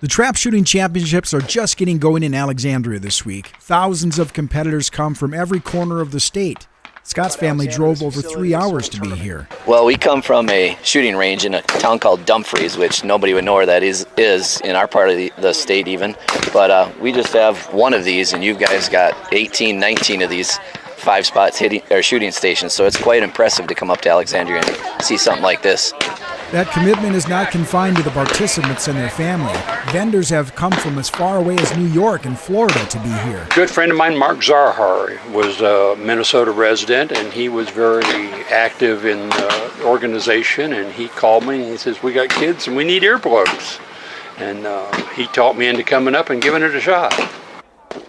The Trapshooting Championships are just getting going in Alexandria this week. Thousands of competitors come from every corner of the state. Scott's family drove over 3 hours to be here. Well, we come from a shooting range in a town called Dumfries, which nobody would know where that is in our part of the state even. But we just have one of these, and you guys got 18, 19 of these 5-spot shooting stations. So it's quite impressive to come up to Alexandria and see something like this. That commitment is not confined to the participants and their family. Vendors have come from as far away as New York and Florida to be here. A good friend of mine, Mark Zarhar, was a Minnesota resident, and he was very active in the organization, and he called me and he says, we got kids and we need earplugs. And he talked me into coming up and giving it a shot.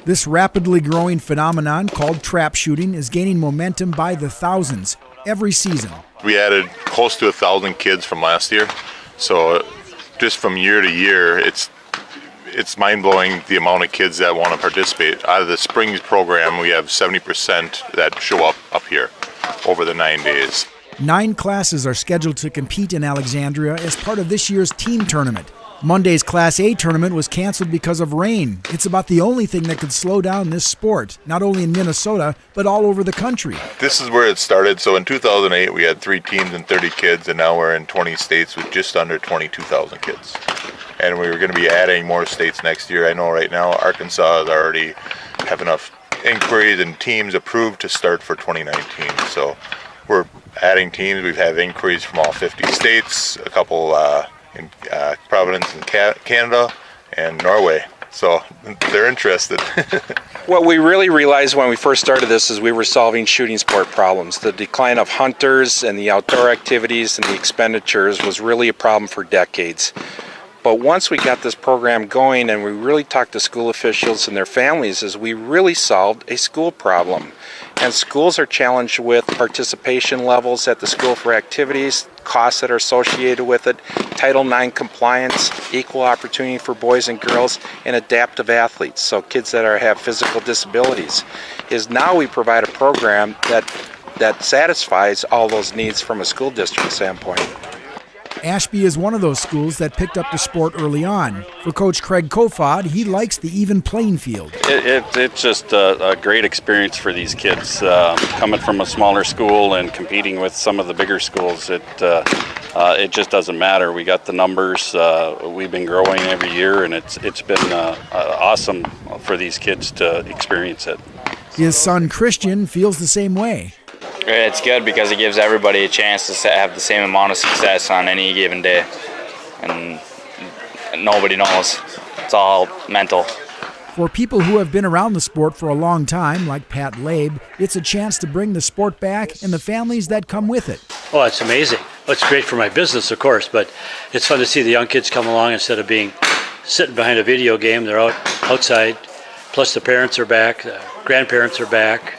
This rapidly growing phenomenon called trap shooting is gaining momentum by the thousands every season. We added close to 1,000 kids from last year, so just from year to year, it's mind-blowing the amount of kids that want to participate. Out of the Springs program, we have 70% that show up here over the 9 days. 9 classes are scheduled to compete in Alexandria as part of this year's team tournament. Monday's Class A tournament was canceled because of rain. It's about the only thing that could slow down this sport, not only in Minnesota, but all over the country. This is where it started. So in 2008, we had 3 teams and 30 kids, and now we're in 20 states with just under 22,000 kids. And we were going to be adding more states next year. I know right now Arkansas is already have enough inquiries and teams approved to start for 2019. So we're adding teams. We've had inquiries from all 50 states, a couple in Providence in Canada and Norway, so they're interested. What we really realized when we first started this is we were solving shooting sport problems. The decline of hunters and the outdoor activities and the expenditures was really a problem for decades. But once we got this program going and we really talked to school officials and their families, is we really solved a school problem. And schools are challenged with participation levels at the school for activities, costs that are associated with it, Title IX compliance, equal opportunity for boys and girls, and adaptive athletes, so kids that have physical disabilities. Is now we provide a program that satisfies all those needs from a school district standpoint. Ashby is one of those schools that picked up the sport early on. For Coach Craig Koefed, he likes the even playing field. It's just a great experience for these kids. Coming from a smaller school and competing with some of the bigger schools, it just doesn't matter. We got the numbers. We've been growing every year, and it's been awesome for these kids to experience it. His son Christian feels the same way. It's good because it gives everybody a chance to have the same amount of success on any given day, and nobody knows. It's all mental. For people who have been around the sport for a long time, like Pat Labe, it's a chance to bring the sport back and the families that come with it. Oh, it's amazing. Well, it's great for my business, of course, but it's fun to see the young kids come along instead of being sitting behind a video game. They're outside, plus the parents are back, the grandparents are back.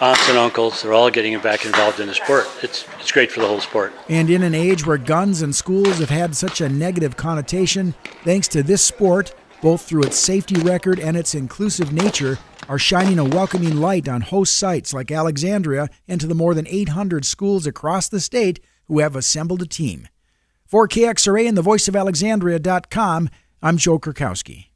Aunts and uncles, they're all getting back involved in the sport. It's great for the whole sport. And in an age where guns and schools have had such a negative connotation, thanks to this sport, both through its safety record and its inclusive nature, are shining a welcoming light on host sites like Alexandria and to the more than 800 schools across the state who have assembled a team. For KXRA and the voiceofalexandria.com, I'm Joe Korkowski.